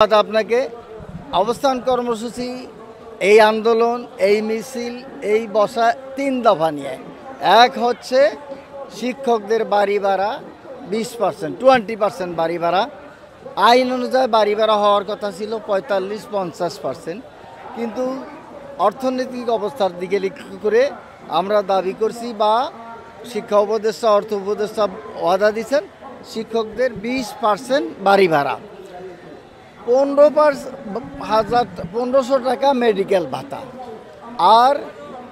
আপনাকে অবস্থান কর্মসূচি এই আন্দোলন এই মিছিল এই বসা তিন দফা নিয়ে। এক হচ্ছে শিক্ষকদের বাড়ি ভাড়া 20%, 20% বাড়ি ভাড়া। আইন অনুযায়ী বাড়ি ভাড়া হওয়ার কথা ছিল 45-50%, কিন্তু অর্থনৈতিক অবস্থার দিকে লক্ষ্য করে আমরা দাবি করছি বা শিক্ষা উপদেষ্টা অর্থ উপদেষ্টা ওয়াদা দিচ্ছেন শিক্ষকদের 20% বাড়ি ভাড়া, 15,000 টাকা মেডিকেল ভাতা, আর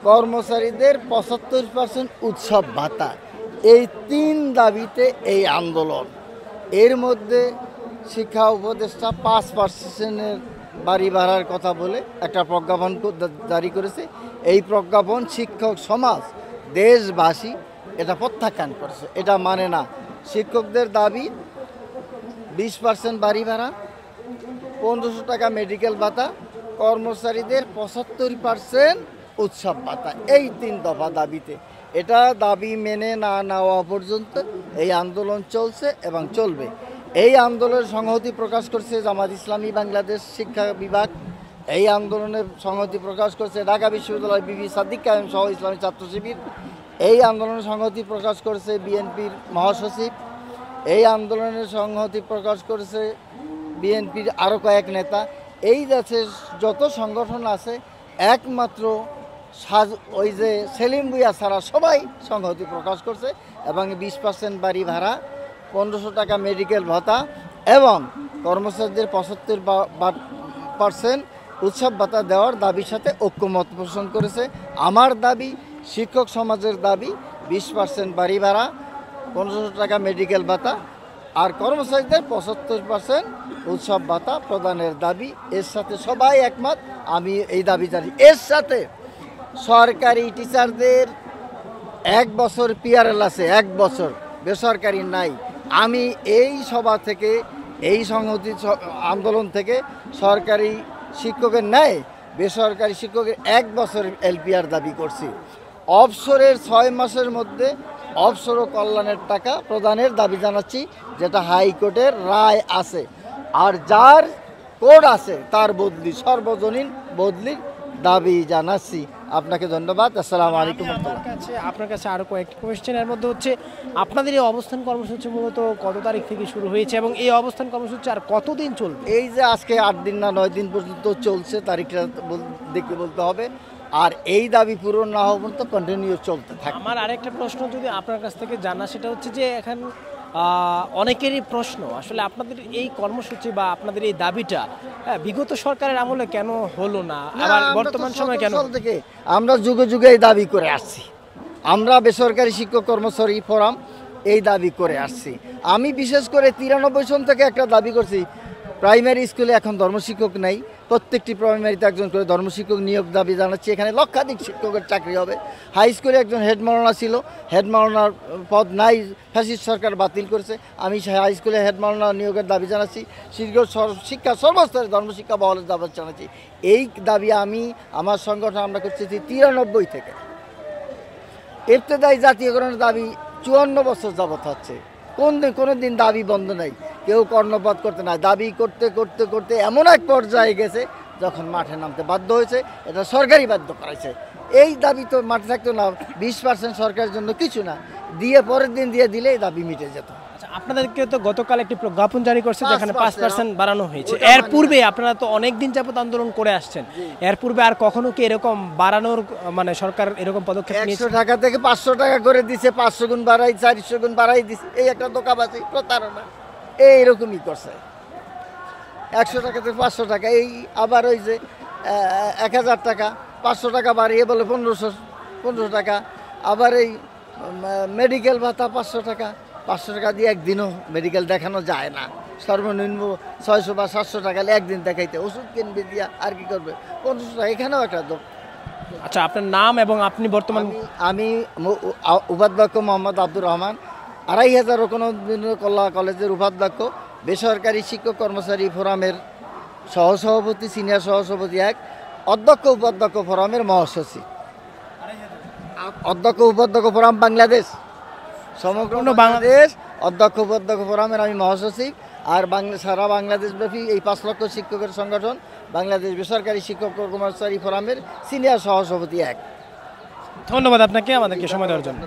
কর্মচারীদের 75% উৎসব ভাতা। এই তিন দাবিতে এই আন্দোলন। এর মধ্যে শিক্ষা উপদেষ্টা 5%-এর বাড়ি ভাড়ার কথা বলে একটা প্রজ্ঞাপন জারি করেছে। এই প্রজ্ঞাপন শিক্ষক সমাজ দেশবাসী এটা প্রত্যাখ্যান করেছে, এটা মানে না। শিক্ষকদের দাবি 20% বাড়ি ভাড়া, 1500 টাকা মেডিকেল ভাতা, কর্মচারীদের 75% উৎসব ভাতা। এই তিন দফা দাবিতে এটা দাবি মেনে না নেওয়া পর্যন্ত এই আন্দোলন চলছে এবং চলবে। এই আন্দোলনের সংহতি প্রকাশ করছে জামাত ইসলামী বাংলাদেশ শিক্ষা বিভাগ, এই আন্দোলনের সংহতি প্রকাশ করছে ঢাকা বিশ্ববিদ্যালয় বিবি সাদিক কায়েম সহ ইসলামী ছাত্র শিবির, এই আন্দোলনের সংহতি প্রকাশ করছে বিএনপির মহাসচিব, এই আন্দোলনের সংহতি প্রকাশ করেছে বিএনপির আরও কয়েক নেতা। এই দেশের যত সংগঠন আছে একমাত্র ওই যে সেলিম ভুঁইয়া ছাড়া সবাই সংহতি প্রকাশ করছে এবং 20% বাড়ি ভাড়া, 1500 টাকা মেডিকেল ভাতা এবং কর্মচারীদের 75% উৎসব ভাতা দেওয়ার দাবির সাথে ঐক্যমত পোষণ করেছে। আমার দাবি, শিক্ষক সমাজের দাবি 20% বাড়ি ভাড়া, 1500 টাকা মেডিকেল ভাতা আর কর্মচারীদের 75% উৎসব ভাতা প্রদানের দাবি। এর সাথে সবাই একমত, আমি এই দাবি জানি। এর সাথে সরকারি টিচারদের 1 বছর পিআরএল আছে, 1 বছর, বেসরকারি নাই। আমি এই সভা থেকে, এই সংহতি আন্দোলন থেকে সরকারি শিক্ষকের ন্যায় বেসরকারি শিক্ষকের 1 বছর এলপিআর দাবি করছি। অবসরের 6 মাসের মধ্যে অবসর ও কল্যাণের টাকা প্রদানের দাবি জানাচ্ছি, যেটা হাইকোর্টের রায় আছে। আর যার কোড আছে তার বদলি, সর্বজনীন বদলির দাবি জানাচ্ছি। আপনাকে ধন্যবাদ। আসসালামু আলাইকুম। আপনার কাছে আরও কয়েকটি কোয়েশ্চেন। এর মধ্যে হচ্ছে আপনাদের এই অবস্থান কর্মসূচি মূলত কত তারিখ থেকে শুরু হয়েছে এবং এই অবস্থান কর্মসূচি আর কতদিন চলবে? এই যে আজকে 8 দিন না 9 দিন পর্যন্ত চলছে, তারিখটা দেখে বলতে হবে। আর এই দাবি পূরণ না হওয়া পর্যন্ত কন্টিনিউ চলতে থাকে। আমার আরেকটা প্রশ্ন যদি আপনার কাছ থেকে জানা, সেটা হচ্ছে যে এখন অনেকেরই প্রশ্ন, আসলে আপনাদের এই কর্মসূচি বা আপনাদের এই দাবিটা বিগত সরকারের আমলে কেন হলো না, আবার বর্তমান সময় কেন? থেকে আমরা যুগে যুগে এই দাবি করে আসছি। আমরা বেসরকারি শিক্ষক কর্মচারী ফোরাম এই দাবি করে আসছি। আমি বিশেষ করে 93 সন থেকে একটা দাবি করছি, প্রাইমারি স্কুলে এখন ধর্মশিক্ষক নাই, প্রত্যেকটি প্রাইমারিতে একজন করে ধর্মশিক্ষক নিয়োগ দাবি জানাচ্ছি। এখানে লক্ষাধিক শিক্ষকের চাকরি হবে। হাই স্কুলে একজন হেড মাওলানা ছিল, হেড মাওলানার পদ নাই, ফ্যাসিস্ট সরকার বাতিল করেছে। আমি হাই স্কুলে হেড মাওলানা নিয়োগের দাবি জানাচ্ছি। শিক্ষা সর্বস্তরে ধর্মশিক্ষা বহালের দাবি জানাচ্ছি। এই দাবি আমি, আমার সংগঠন আমরা করছি 93 থেকে। ইবতেদায়ী জাতীয়করণের দাবি 54 বছর যাবৎ হচ্ছে। কোনো দিন দাবি বন্ধ নাই, কেউ কর্ণপাত করতে নাই। দাবি করতে করতে করতে এমন এক পর্যায়ে গেছে যখন মাঠে নামতে বাধ্য হয়েছে, এটা সরকারি বাধ্য করাইছে। এই দাবি তো মাঠে থাকতো না। 20% সরকারের জন্য কিছু না, দিয়ে পরের দিন দিয়ে দিলে এই দাবি মিটে যেত। আপনাদেরকে তো গতকাল একটি প্রজ্ঞাপন জারি করছে যেখানে 5% বাড়ানো হয়েছে। এর পূর্বে আপনারা তো অনেক দিন যাবত আন্দোলন করে আসছেন, এর পূর্বে আর কখনো কি এরকম বাড়ানোর মানে সরকার এরকম পদক্ষেপ নিয়েছে? 100 টাকা থেকে 500 টাকা করে দিছে, 500 গুণ বাড়াই, 400 গুণ বাড়াই দিছে। এই একটা ধোঁকাবাজি, প্রতারণা, এইরকমই করছে। 100 টাকা থেকে 500 টাকা, এই আবার ওই যে 1000 টাকা, 500 টাকা বাড়িয়ে বলে 1500 টাকা। আবার এই মেডিকেল ভাতা 500 টাকা, 500 টাকা দিয়ে একদিনও মেডিকেল দেখানো যায় না। সর্বনিম্ন 600 বা 700 টাকা একদিন দেখাইতে, ওষুধ কিনবে দিয়া আর কি করবে, 1500 টাকা। এখানেও একটা। আচ্ছা, আপনার নাম এবং আপনি বর্তমান? আমি উপাধ্যক্ষ মোহাম্মদ আব্দুর রহমান, 2500 কল্লা কলেজের উপাধ্যক্ষ, বেসরকারি শিক্ষক কর্মচারী ফোরামের সহসভাপতি, সিনিয়র সহসভাপতি 1, অধ্যক্ষ উপাধ্যক্ষ ফোরামের মহাসচিব। অধ্যক্ষ উপাধ্যক্ষ ফোরাম বাংলাদেশ, সমগ্র বাংলাদেশ অধ্যক্ষ উপাধ্যক্ষ ফোরামের আমি মহাসচিব। আর সারা বাংলাদেশব্যাপী এই 5 লক্ষ শিক্ষকের সংগঠন বাংলাদেশ বেসরকারি শিক্ষক কর্মচারী ফোরামের সিনিয়র সহসভাপতি এক। ধন্যবাদ আপনাকে আমাদেরকে সময় দেওয়ার জন্য।